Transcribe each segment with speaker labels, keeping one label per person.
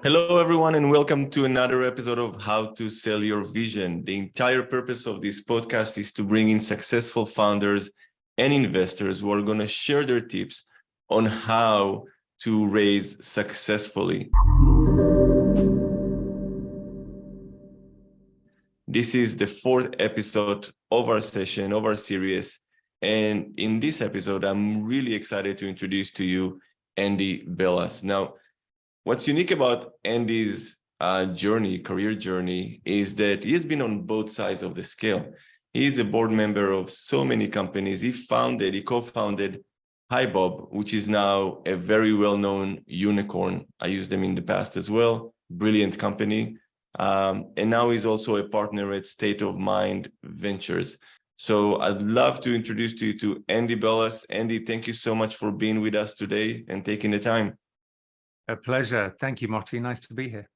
Speaker 1: Hello, everyone, and welcome to another episode of How to Sell Your Vision. The entire purpose of this podcast is to bring in successful founders and investors who are going to share their tips on how to raise successfully. This is the fourth episode of our session, of our series. And in this episode, I'm really excited to introduce to you Andy Bellass. Now, what's unique about Andy's career journey, is that he has been on both sides of the scale. He's a board member of so many companies. He co-founded HiBob, which is now a very well-known unicorn. I used them in the past as well. Brilliant company. And now he's also a partner at State of Mind Ventures. So I'd love to introduce you to Andy Bellass. Andy, thank you so much for being with us today and taking the time.
Speaker 2: A pleasure. Thank you, Marty. Nice to be here.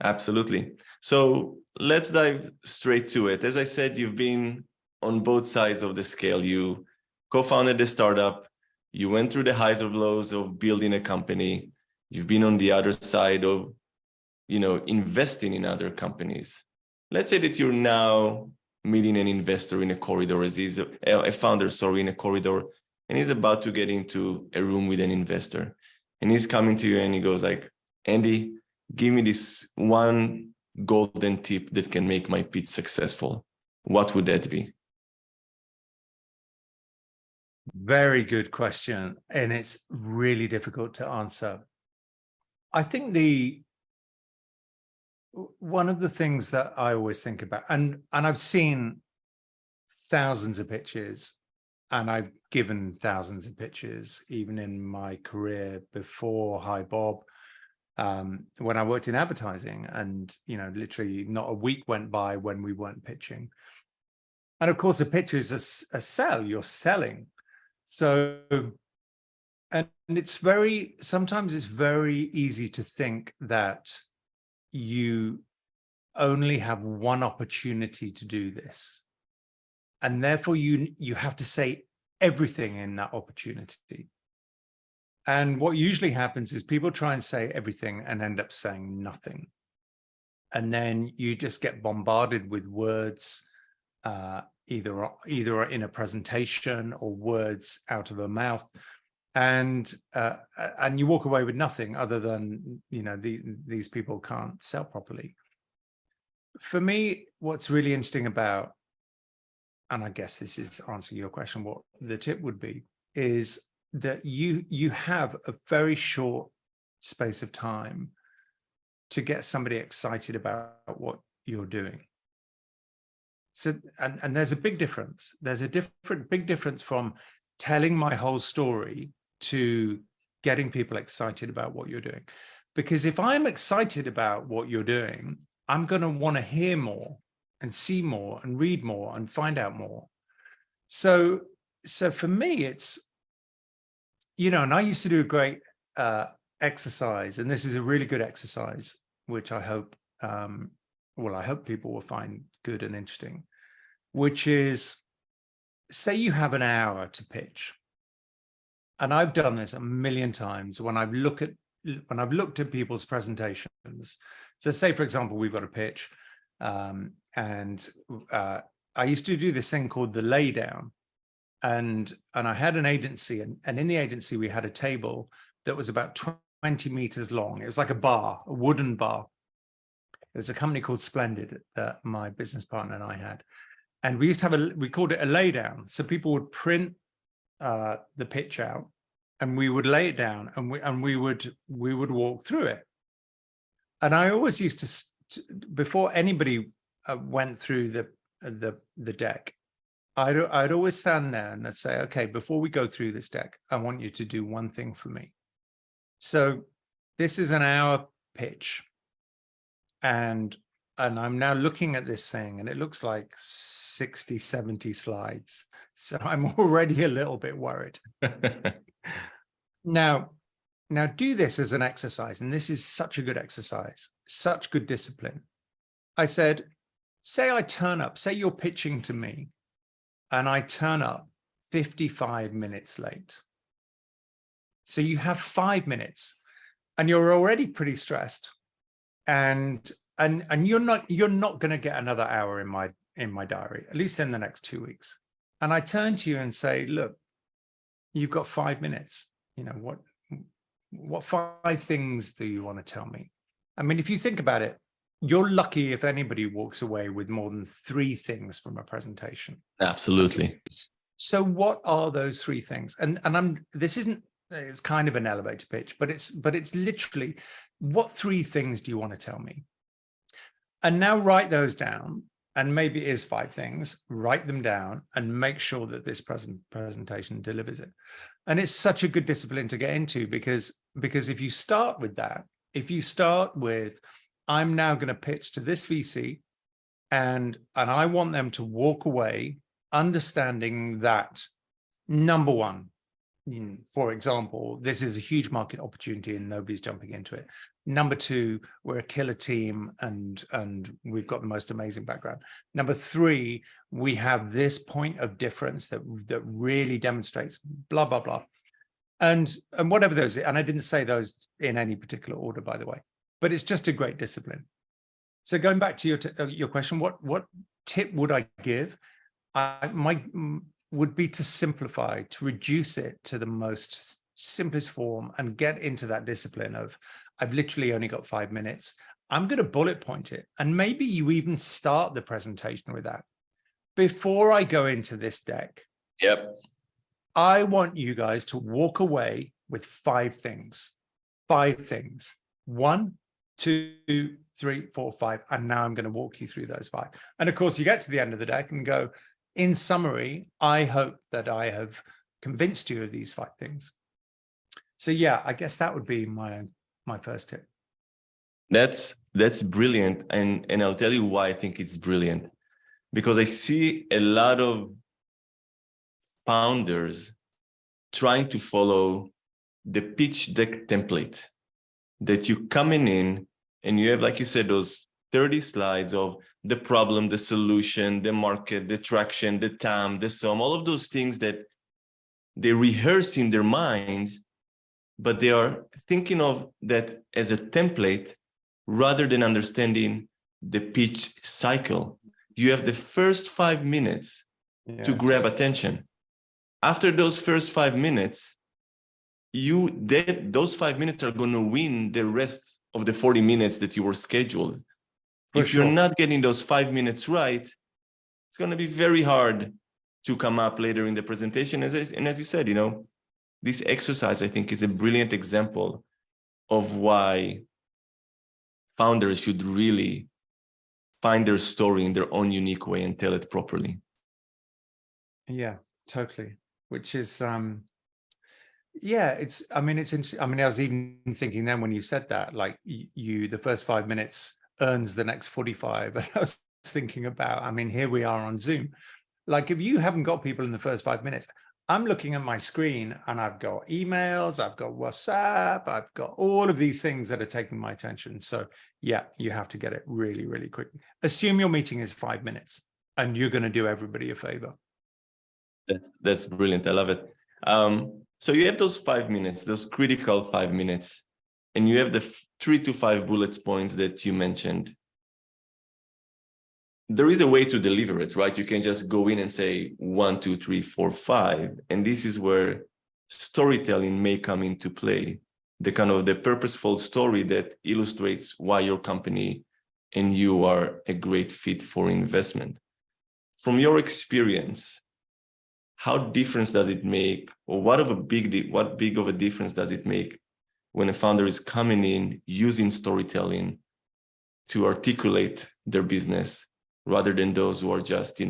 Speaker 1: Absolutely. So let's dive straight to it. As I said, you've been on both sides of the scale. You co-founded a startup. You went through the highs and lows of building a company. You've been on the other side of, investing in other companies. Let's say that you're now meeting an investor in a corridor, a founder, in a corridor, and he's about to get into a room with an investor. And he's coming to you and he goes like, Andy, give me this one golden tip that can make my pitch successful. What would that be?
Speaker 2: Very good question. And it's really difficult to answer. I think one of the things that I always think about, and I've seen thousands of pitches, and I've given thousands of pitches, even in my career before HiBob, when I worked in advertising, and literally not a week went by when we weren't pitching. And of course, a pitch is a sell. You're selling. So, and sometimes it's very easy to think that you only have one opportunity to do this. And therefore, you have to say everything in that opportunity. And what usually happens is people try and say everything and end up saying nothing. And then you just get bombarded with words, either in a presentation or words out of a mouth. And you walk away with nothing other than, these people can't sell properly. For me, what's really interesting about, and I guess this is answering your question, what the tip would be, is that you have a very short space of time to get somebody excited about what you're doing. So, and there's a big difference. There's a big difference from telling my whole story to getting people excited about what you're doing. Because if I'm excited about what you're doing, I'm going to want to hear more and see more and read more and find out more. So for me, it's, and I used to do a great exercise, and this is a really good exercise, which I hope, I hope people will find good and interesting, which is, say you have an hour to pitch. And I've done this a million times when I've looked at people's presentations. So say, for example, we've got a pitch, and I used to do this thing called the laydown, and I had an agency, and in the agency we had a table that was about 20 meters long. It was like a wooden bar. It was a company called Splendid that my business partner and I had, and we used to we called it a laydown. So people would print the pitch out, and we would lay it down, and we would walk through it. And I always used to before anybody went through the deck, I'd always stand there and I'd say, okay, before we go through this deck, I want you to do one thing for me. So this is an hour pitch, and I'm now looking at this thing, and it looks like 60, 70 slides. So I'm already a little bit worried. Now do this as an exercise, and this is such a good exercise, such good discipline. I said, say I turn up, say you're pitching to me, and I turn up 55 minutes late. So you have 5 minutes. and you're already pretty stressed, and you're not going to get another hour in my diary, at least in the next 2 weeks. And I turn to you and say, look, you've got 5 minutes. You know, what 5 things do you want to tell me? I mean, if you think about it, you're lucky if anybody walks away with more than 3 things from a presentation.
Speaker 1: Absolutely.
Speaker 2: So what are those 3 things? And it's kind of an elevator pitch, but it's literally, what 3 things do you want to tell me? And now write those down, and maybe it is 5 things, write them down and make sure that this presentation delivers it. And it's such a good discipline to get into, because if you start with that, if you start with, I'm now going to pitch to this VC, and I want them to walk away understanding that, number one, for example, this is a huge market opportunity and nobody's jumping into it. Number 2, we're a killer team and we've got the most amazing background. Number 3, we have this point of difference that really demonstrates blah, blah, blah. And whatever those, and I didn't say those in any particular order, by the way, but it's just a great discipline. So going back to your question, what tip would I give? Would be to simplify, to reduce it to the most simplest form, and get into that discipline of, I've literally only got 5 minutes. I'm going to bullet point it. And maybe you even start the presentation with that. Before I go into this deck,
Speaker 1: Yep.
Speaker 2: I want you guys to walk away with 5 things. 5 things. 1, 2, 3, 4, 5. And now I'm going to walk you through those 5. And of course, you get to the end of the deck and go, in summary, I hope that I have convinced you of these 5 things. So yeah, I guess that would be my first tip.
Speaker 1: That's brilliant. And I'll tell you why I think it's brilliant. Because I see a lot of founders trying to follow the pitch deck template, that you coming in and you have, like you said, those 30 slides of the problem, the solution, the market, the traction, the TAM, the sum, all of those things that they rehearse in their minds, but they are thinking of that as a template rather than understanding the pitch cycle. You have the first 5 minutes to grab attention. After those first 5 minutes, those 5 minutes are going to win the rest of the 40 minutes that you were scheduled. If you're not getting those 5 minutes right, it's going to be very hard to come up later in the presentation. And as you said, this exercise, I think, is a brilliant example of why founders should really find their story in their own unique way and tell it properly.
Speaker 2: Yeah, totally. Which is, it's interesting. I mean, I was even thinking then when you said that, like the first 5 minutes earns the next 45. And I was thinking about, I mean, here we are on Zoom. Like, if you haven't got people in the first 5 minutes, I'm looking at my screen and I've got emails, I've got WhatsApp, I've got all of these things that are taking my attention. So yeah, you have to get it really, really quick. Assume your meeting is 5 minutes and you're going to do everybody a favor.
Speaker 1: That's brilliant. I love it. So you have those 5 minutes, those critical 5 minutes, and you have the 3 to 5 bullet points that you mentioned. There is a way to deliver it, right? You can just go in and say 1, 2, 3, 4, 5. And this is where storytelling may come into play. The purposeful story that illustrates why your company and you are a great fit for investment. From your experience, how difference does it make, or what big of a difference does it make when a founder is coming in using storytelling to articulate their business, rather than those who are just,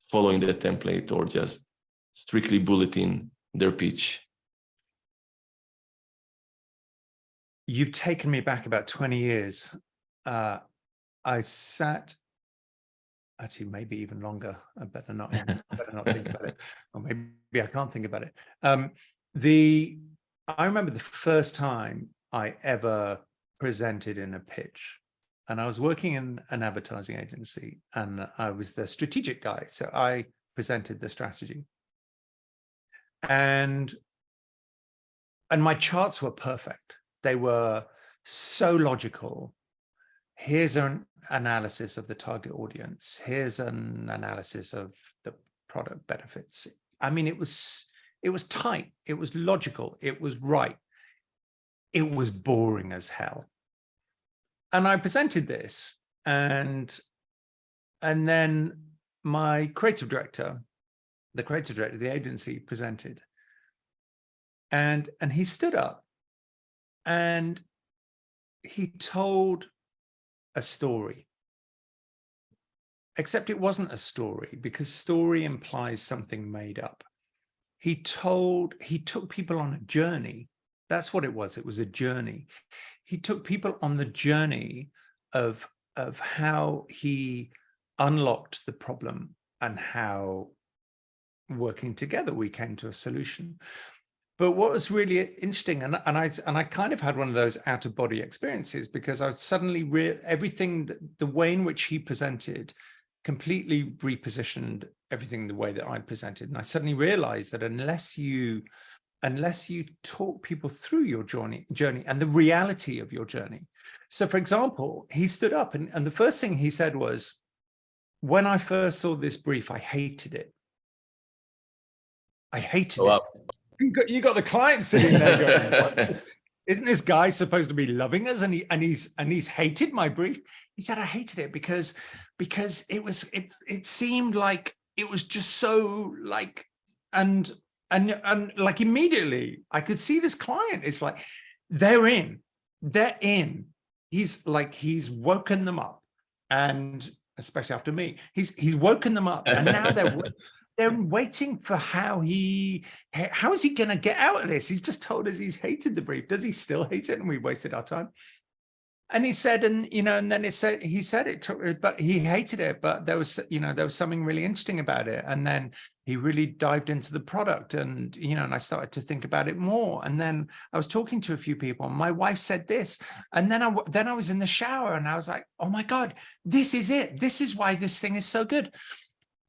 Speaker 1: following the template or just strictly bulleting their pitch?
Speaker 2: You've taken me back about 20 years. I sat, actually, maybe even longer. I better not think about it. Or maybe I can't think about it. I remember the first time I ever presented in a pitch. And I was working in an advertising agency and I was the strategic guy. So I presented the strategy. And my charts were perfect. They were so logical. Here's an analysis of the target audience. Here's an analysis of the product benefits. I mean, it was tight. It was logical. It was right. It was boring as hell. And I presented this, and then my creative director, the creative director of the agency, presented, and he stood up and he told a story, except it wasn't a story, because story implies something made up. He took people on a journey. That's what it was. It was a journey. He took people on the journey of how he unlocked the problem and how, working together, we came to a solution. But what was really interesting, and I kind of had one of those out of body experiences, because I suddenly everything, the way in which he presented completely repositioned everything the way that I presented. And I suddenly realized that unless you talk people through your journey and the reality of your journey. So for example, he stood up and the first thing he said was, when I first saw this brief, I hated it. I hated it. You got the client sitting there going, isn't this guy supposed to be loving us? And he's hated my brief. He said, I hated it because it seemed like it was just so like, and like immediately I could see this client. It's like, they're in. He's woken them up, and especially after me, he's woken them up, and now they're waiting for how is he going to get out of this? He's just told us he's hated the brief. Does he still hate it? And we wasted our time. And he said, and then he said it took, but he hated it, but there was something really interesting about it. And then he really dived into the product, and, and I started to think about it more. And then I was talking to a few people, and my wife said this, and then I was in the shower, and I was like, oh my God, this is it. This is why this thing is so good.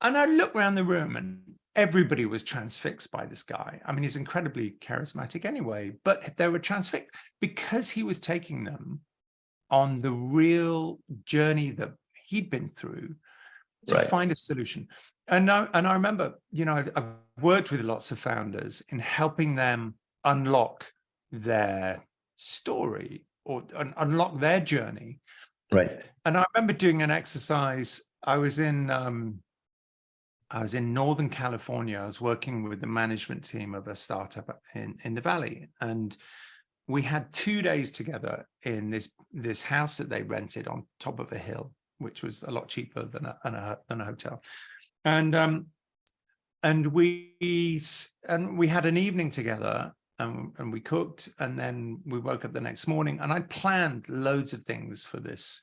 Speaker 2: And I looked around the room, and everybody was transfixed by this guy. I mean, he's incredibly charismatic anyway, but they were transfixed because he was taking them on the real journey that he'd been through to find a solution. And I remember, I've worked with lots of founders in helping them unlock their story or unlock their journey.
Speaker 3: Right.
Speaker 2: And I remember doing an exercise. I was in Northern California. I was working with the management team of a startup in the Valley, and we had 2 days together in this house that they rented on top of a hill, which was a lot cheaper than a hotel. And we had an evening together, and we cooked, and then we woke up the next morning, and I planned loads of things for this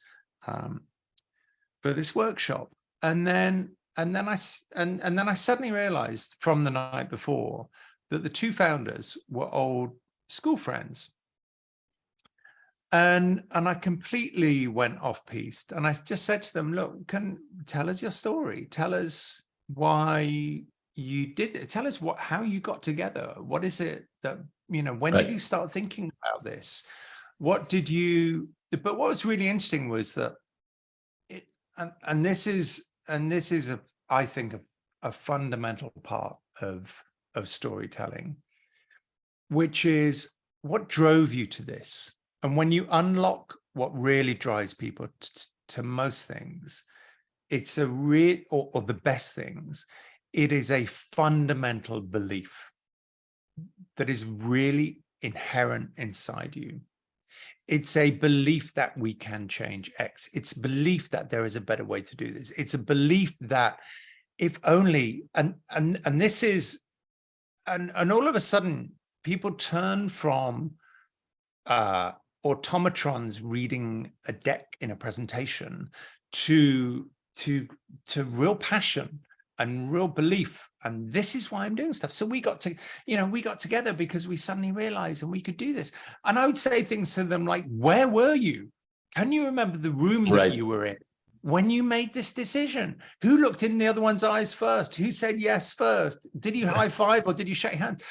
Speaker 2: workshop, and then I suddenly realized from the night before that the two founders were old school friends. And I completely went off piste, and I just said to them, look, tell us your story. Tell us why you did it. Tell us how you got together. What is it that, when did you start thinking about this? But what was really interesting was that this is I think a fundamental part of storytelling, which is what drove you to this. And when you unlock what really drives people to most things, it's a real, or the best things, it is a fundamental belief that is really inherent inside you. It's a belief that we can change X. It's a belief that there is a better way to do this. It's a belief that if only, and this is, and all of a sudden people turn from automatrons reading a deck in a presentation to real passion and real belief. And this is why I'm doing stuff. So we got together because we suddenly realized and we could do this. And I would say things to them like, where were you? Can you remember the room that you were in when you made this decision? Who looked in the other one's eyes first? Who said yes first? Did you high five or did you shake hands?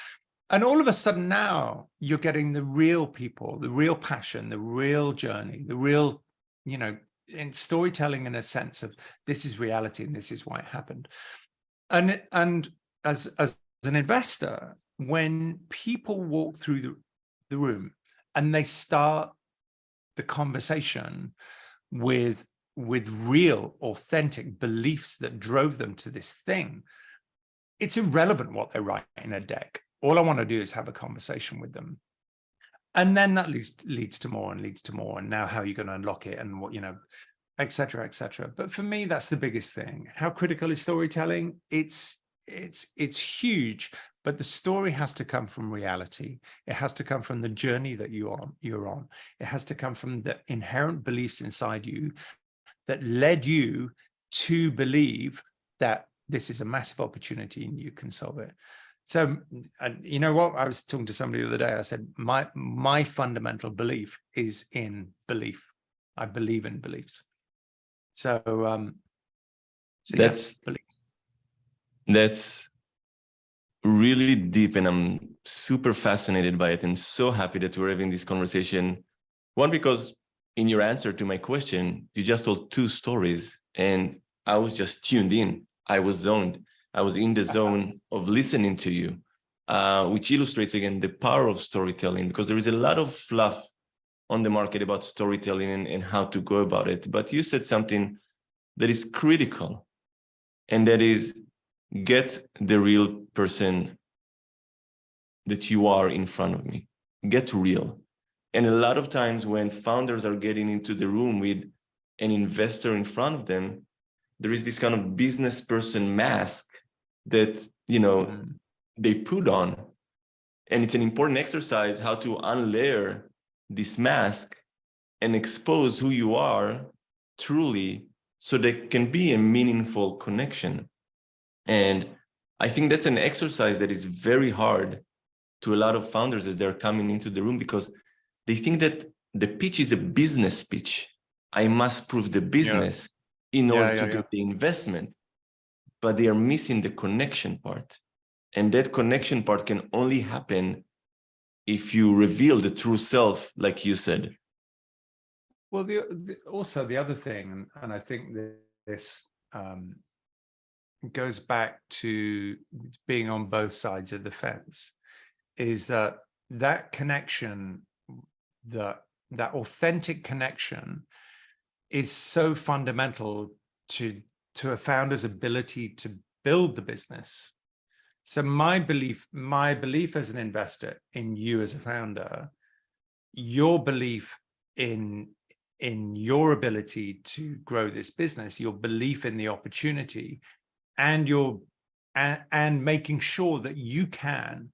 Speaker 2: And all of a sudden now you're getting the real people, the real passion, the real journey, the real, in storytelling in a sense of this is reality and this is why it happened. And as an investor, when people walk through the room and they start the conversation with real, authentic beliefs that drove them to this thing, it's irrelevant what they write in a deck. All I want to do is have a conversation with them. And then that leads to more and leads to more. And now how are you going to unlock it and what, et cetera, et cetera. But for me, that's the biggest thing. How critical is storytelling? It's huge, but the story has to come from reality. It has to come from the journey that you're on. It has to come from the inherent beliefs inside you that led you to believe that this is a massive opportunity and you can solve it. So, you know what? I was talking to somebody the other day. I said, my fundamental belief is in belief. I believe in beliefs. So
Speaker 1: that's really deep, and I'm super fascinated by it and so happy that we're having this conversation. One, because in your answer to my question, you just told two stories and I was just tuned in. I was zoned. I was in the zone of listening to you, which illustrates again the power of storytelling, because there is a lot of fluff on the market about storytelling and how to go about it. But you said something that is critical, and that is get the real person that you are in front of me. Get real. And a lot of times when founders are getting into the room with an investor in front of them, there is this kind of business person mask that, they put on. And it's an important exercise how to unlayer this mask and expose who you are truly, so there can be a meaningful connection. And I think that's an exercise that is very hard to a lot of founders as they're coming into the room, because they think that the pitch is a business pitch. I must prove the business in order to get the investment, but they are missing the connection part. And that connection part can only happen if you reveal the true self, like you said.
Speaker 2: Well, also the other thing, and I think this goes back to being on both sides of the fence, is that connection, that authentic connection is so fundamental to a founder's ability to build the business. So my belief as an investor in you as a founder, your belief in your ability to grow this business, your belief in the opportunity, and and making sure that you can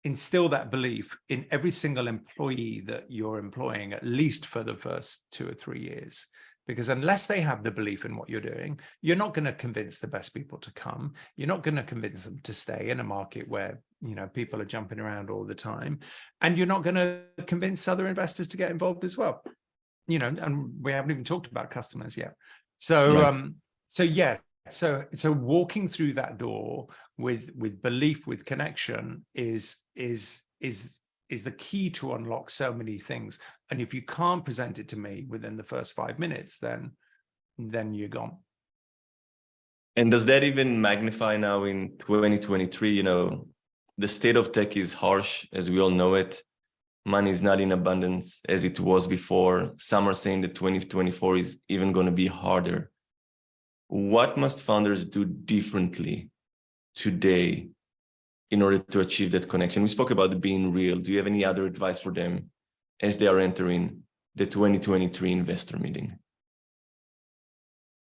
Speaker 2: instill that belief in every single employee that you're employing, at least for the first 2 or 3 years. Because unless they have the belief in what you're doing, you're not going to convince the best people to come. You're not going to convince them to stay in a market where, people are jumping around all the time. And you're not going to convince other investors to get involved as well. And we haven't even talked about customers yet. So,
Speaker 1: Right.
Speaker 2: So walking through that door with belief, with connection is the key to unlock so many things. And if you can't present it to me within the first 5 minutes, then you're gone.
Speaker 1: And does that even magnify now in 2023? The state of tech is harsh, as we all know it. Money is not in abundance as it was before. Some are saying that 2024 is even going to be harder. What must founders do differently today in order to achieve that connection? We spoke about being real. Do you have any other advice for them as they are entering the 2023 investor meeting?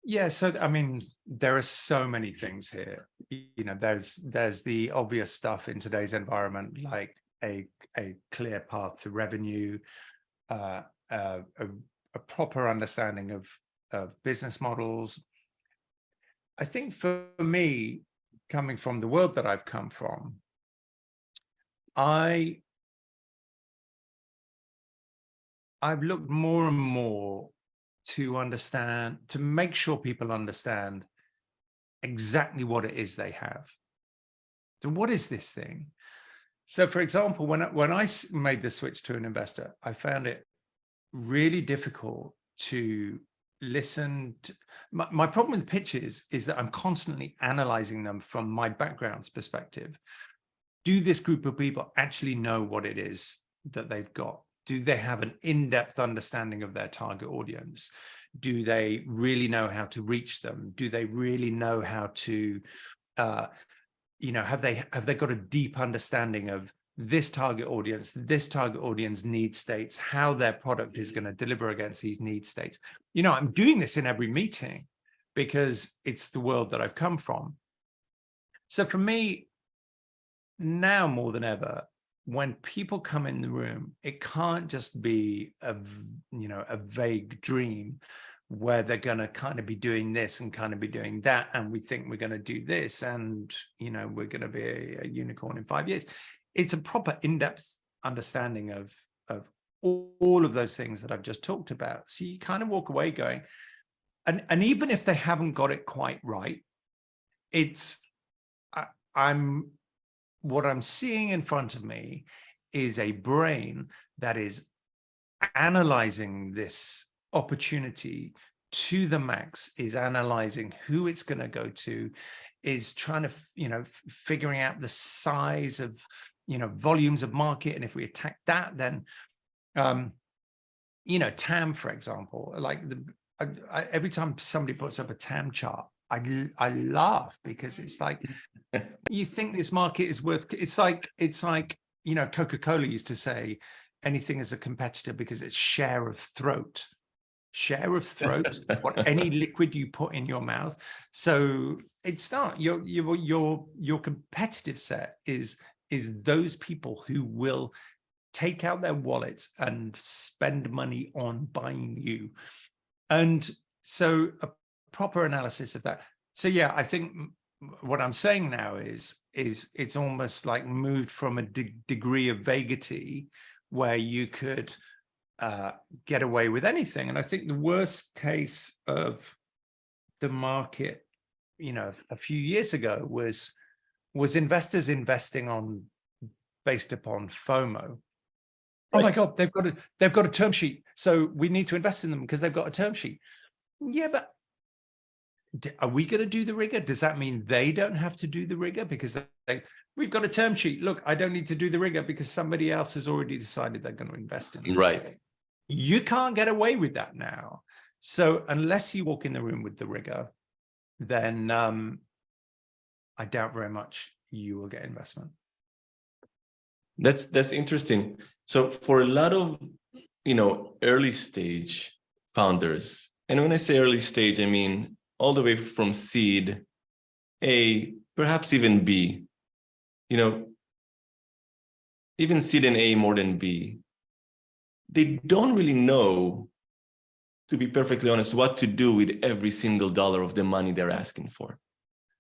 Speaker 2: Yeah, so I mean, there are so many things here. There's the obvious stuff in today's environment, like a clear path to revenue, a proper understanding of business models. I think for me, coming from the world that I've come from, I've looked more and more to understand, to make sure people understand exactly what it is they have. So what is this thing? So for example, when I made the switch to an investor, I found it really difficult to listen to. My problem with pitches is that I'm constantly analyzing them from my background's perspective. Do this group of people actually know what it is that they've got? Do they have an in-depth understanding of their target audience? Do they really know how to reach them? Do they really know how to, have they got a deep understanding of this target audience need states, how their product is going to deliver against these need states? I'm doing this in every meeting because it's the world that I've come from. So for me, now more than ever, when people come in the room, it can't just be a vague dream where they're going to kind of be doing this and kind of be doing that, and we think we're going to do this, and we're going to be a unicorn in 5 years. It's a proper in-depth understanding of all of those things that I've just talked about. So you kind of walk away going, and even if they haven't got it quite right, what I'm seeing in front of me is a brain that is analyzing this opportunity to the max, is analyzing who it's going to go to, is trying to, figuring out the size of, volumes of market. And if we attack that, then, TAM, for example, like every time somebody puts up a TAM chart, I laugh, because it's like, you think this market is worth, it's like, Coca-Cola used to say anything is a competitor because it's share of throat, what any liquid you put in your mouth. So it's not your competitive set is those people who will take out their wallets and spend money on buying you. And so a proper analysis of that. So yeah, I think what I'm saying now is it's almost like moved from a degree of vagity where you could get away with anything. And I think the worst case of the market, a few years ago was investors investing based upon FOMO. Oh my God, they've got a term sheet, so we need to invest in them because they've got a term sheet. Yeah, but are we going to do the rigor? Does that mean they don't have to do the rigor because we've got a term sheet? Look, I don't need to do the rigor because somebody else has already decided they're going to invest in this.
Speaker 1: Right.
Speaker 2: You can't get away with that now. So unless you walk in the room with the rigor, then I doubt very much you will get investment.
Speaker 1: That's interesting. So for a lot of, early stage founders, and when I say early stage, I mean all the way from seed, A, perhaps even B, even seed and A more than B. They don't really know, to be perfectly honest, what to do with every single dollar of the money they're asking for.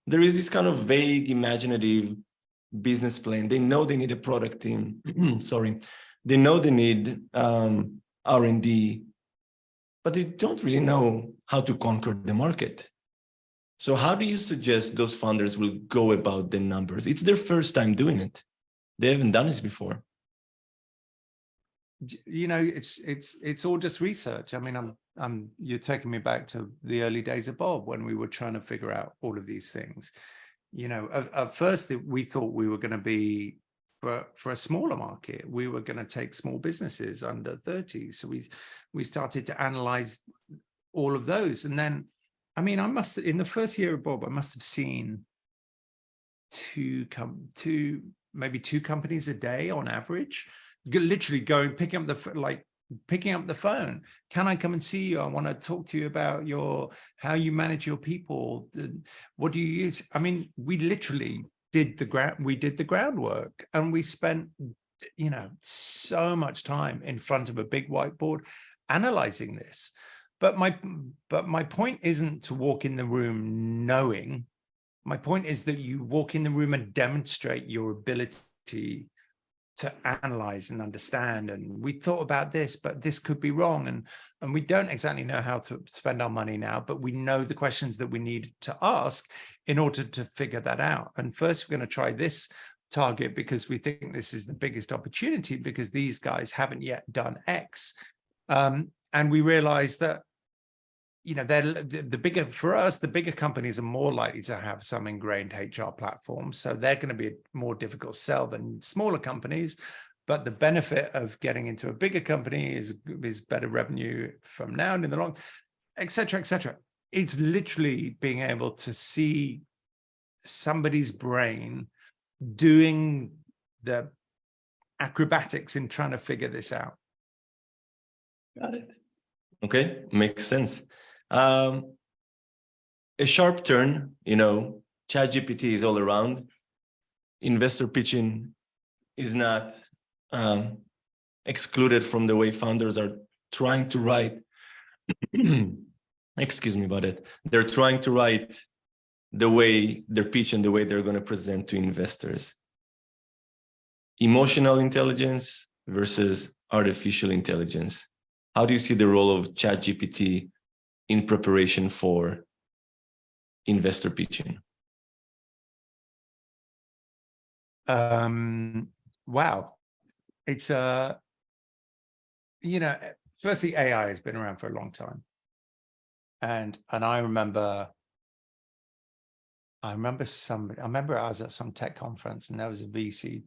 Speaker 1: There is this kind of vague, imaginative business plan. They know they need a product team. Sorry. They know they need R&D, but they don't really know how to conquer the market. So how do you suggest those founders will go about the numbers? It's their first time doing it. They haven't done this before.
Speaker 2: It's all just research. I mean, you're taking me back to the early days of Bob when we were trying to figure out all of these things. At first we thought we were going to be for a smaller market. We were going to take small businesses under 30. So we started to analyze all of those. And then, I mean, in the first year of Bob, I must have seen maybe two companies a day on average, literally picking up the phone. Can I come and see you? I want to talk to you about how you manage your people. What do you use? I mean, we literally did the groundwork, and we spent, so much time in front of a big whiteboard analyzing this. But my point isn't to walk in the room knowing. My point is that you walk in the room and demonstrate your ability to analyze and understand. And we thought about this, but this could be wrong. And we don't exactly know how to spend our money now, but we know the questions that we need to ask in order to figure that out. And first, we're going to try this target because we think this is the biggest opportunity because these guys haven't yet done X. And we realize that, you know, they're the bigger, for us, the bigger companies are more likely to have some ingrained HR platforms. So they're going to be a more difficult sell than smaller companies. But the benefit of getting into a bigger company is better revenue from now and in the long, et cetera, et cetera. It's literally being able to see somebody's brain doing the acrobatics in trying to figure this out.
Speaker 1: Got it. Okay, makes sense. A sharp turn, you know, ChatGPT is all around. Investor pitching is not excluded from the way founders are trying to write. Excuse me about it. They're trying to write the way their pitch and the way they're going to present to investors. Emotional intelligence versus artificial intelligence. How do you see the role of ChatGPT in preparation for investor pitching?
Speaker 2: Wow. It's you know, firstly, AI has been around for a long time. And I remember I was at some tech conference and there was a VC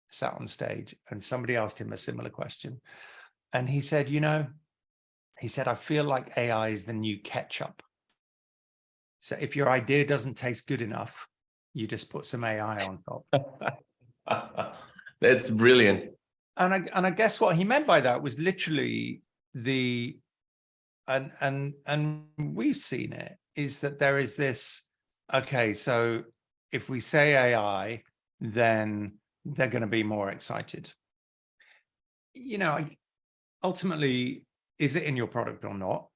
Speaker 2: sat on stage and somebody asked him a similar question. And he said, you know, I feel like AI is the new ketchup. So if your idea doesn't taste good enough, you just put some AI on top.
Speaker 1: That's brilliant.
Speaker 2: And I guess what he meant by that was literally and we've seen it, is that there is this, okay, so if we say AI, then they're going to be more excited. You know, ultimately, is it in your product or not?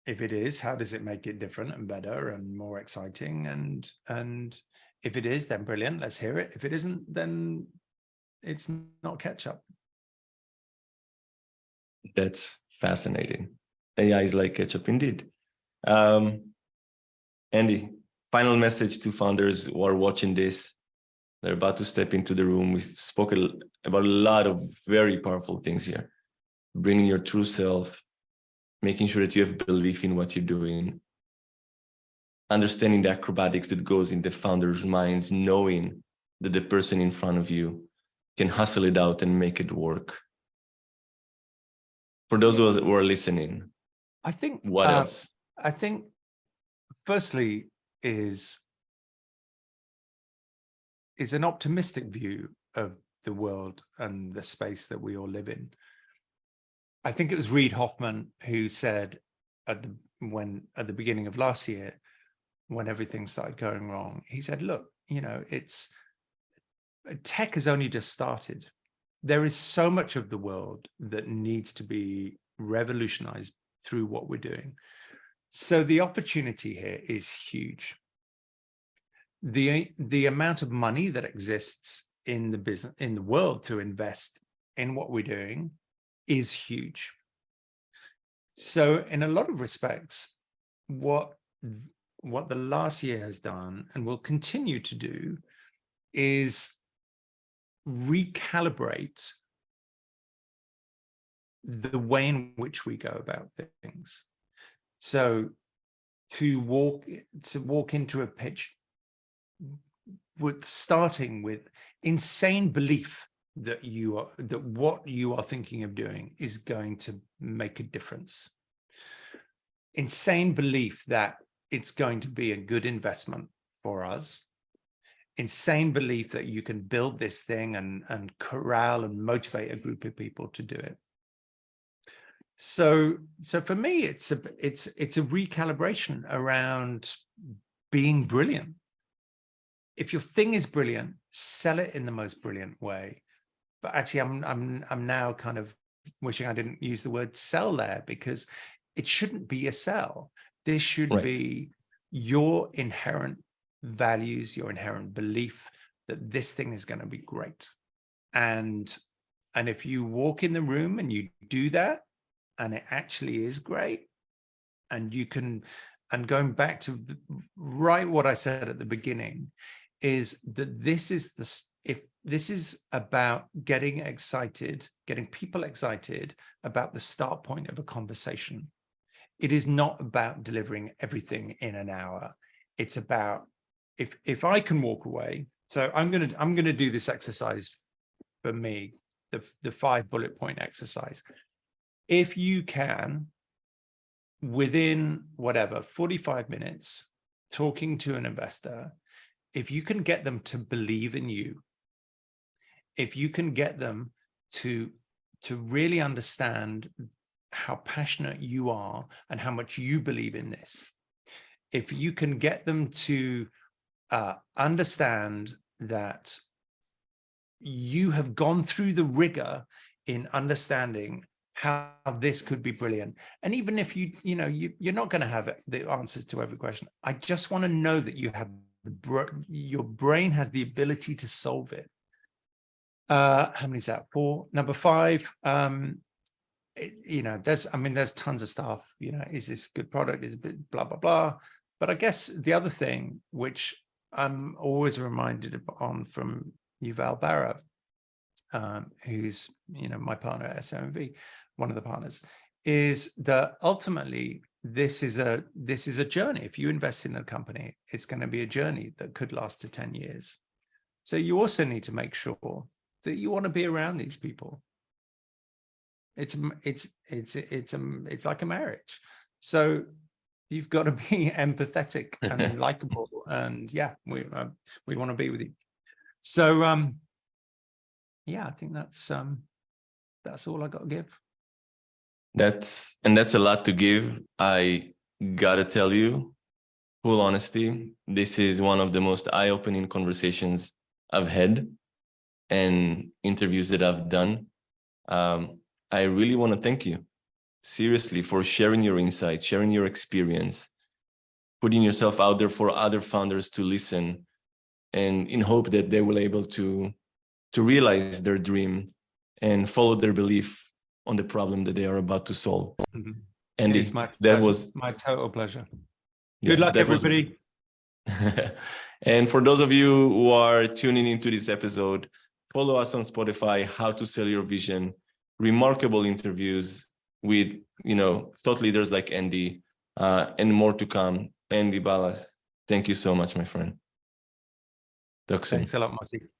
Speaker 2: If it is, how does it make it different and better and more exciting? And if it is, then brilliant, let's hear it. If it isn't, then it's not ketchup.
Speaker 1: That's fascinating. AI is like ketchup indeed. Andy, final message to founders who are watching this. They're about to step into the room. We spoke about a lot of very powerful things here. Bringing your true self, making sure that you have belief in what you're doing, understanding the acrobatics that goes in the founders' minds, knowing that the person in front of you can hustle it out and make it work. For those of us who are listening,
Speaker 2: I think
Speaker 1: what else?
Speaker 2: I think firstly is an optimistic view of the world and the space that we all live in. I think it was Reid Hoffman who said at the beginning of last year, when everything started going wrong, he said, look, you know, tech has only just started. There is so much of the world that needs to be revolutionized through what we're doing. So the opportunity here is huge. The amount of money that exists in the business, in the world, to invest in what we're doing is huge. So in a lot of respects, what the last year has done and will continue to do is recalibrate the way in which we go about things. So to walk into a pitch with starting with insane belief that what you are thinking of doing is going to make a difference. Insane belief that it's going to be a good investment for us. Insane belief that you can build this thing and corral and motivate a group of people to do it. So for me, it's a recalibration around being brilliant. If your thing is brilliant, sell it in the most brilliant way. But actually, I'm now kind of wishing I didn't use the word sell there, because it shouldn't be a sell. This should be your inherent values, your inherent belief that this thing is going to be great. And if you walk in the room and you do that, and it actually is great, and you can, and going back to what I said at the beginning, is that this is this is about getting people excited about the start point of a conversation. It is not about delivering everything in an hour. It's about, if I can walk away. So I'm gonna do this exercise for me, the 5 bullet point exercise. If you can, within whatever 45 minutes talking to an investor, if you can get them to believe in you, if you can get them to really understand how passionate you are and how much you believe in this, if you can get them to understand that you have gone through the rigor in understanding how this could be brilliant, and even if you're not going to have the answers to every question, I just want to know that you have your brain has the ability to solve it. How many is that? 4. Number 5, there's tons of stuff, is this good product, is a bit blah blah blah, but I guess the other thing which I'm always reminded on from Yuval Barav, who's my partner at SMV, one of the partners, is that ultimately this is a journey. If you invest in a company, it's going to be a journey that could last to 10 years. So you also need to make sure that you want to be around these people. It's like a marriage. So you've got to be empathetic and likable, and we want to be with you. So I think that's all I got to give.
Speaker 1: That's a lot to give. I gotta tell you, full honesty, this is one of the most eye-opening conversations I've had and interviews that I've done. I really want to thank you, seriously, for sharing your insight, sharing your experience, putting yourself out there for other founders to listen, and in hope that they will be able to realize their dream and follow their belief on the problem that they are about to solve.
Speaker 2: Mm-hmm.
Speaker 1: Andy,
Speaker 2: it's
Speaker 1: that was
Speaker 2: my total pleasure.
Speaker 1: Yeah,
Speaker 2: good luck, everybody.
Speaker 1: And for those of you who are tuning into this episode, follow us on Spotify, How to Sell Your Vision. Remarkable interviews with thought leaders like Andy, and more to come. Andy Bellass, thank you so much, my friend. Talk soon.
Speaker 2: Thanks a lot, Marty.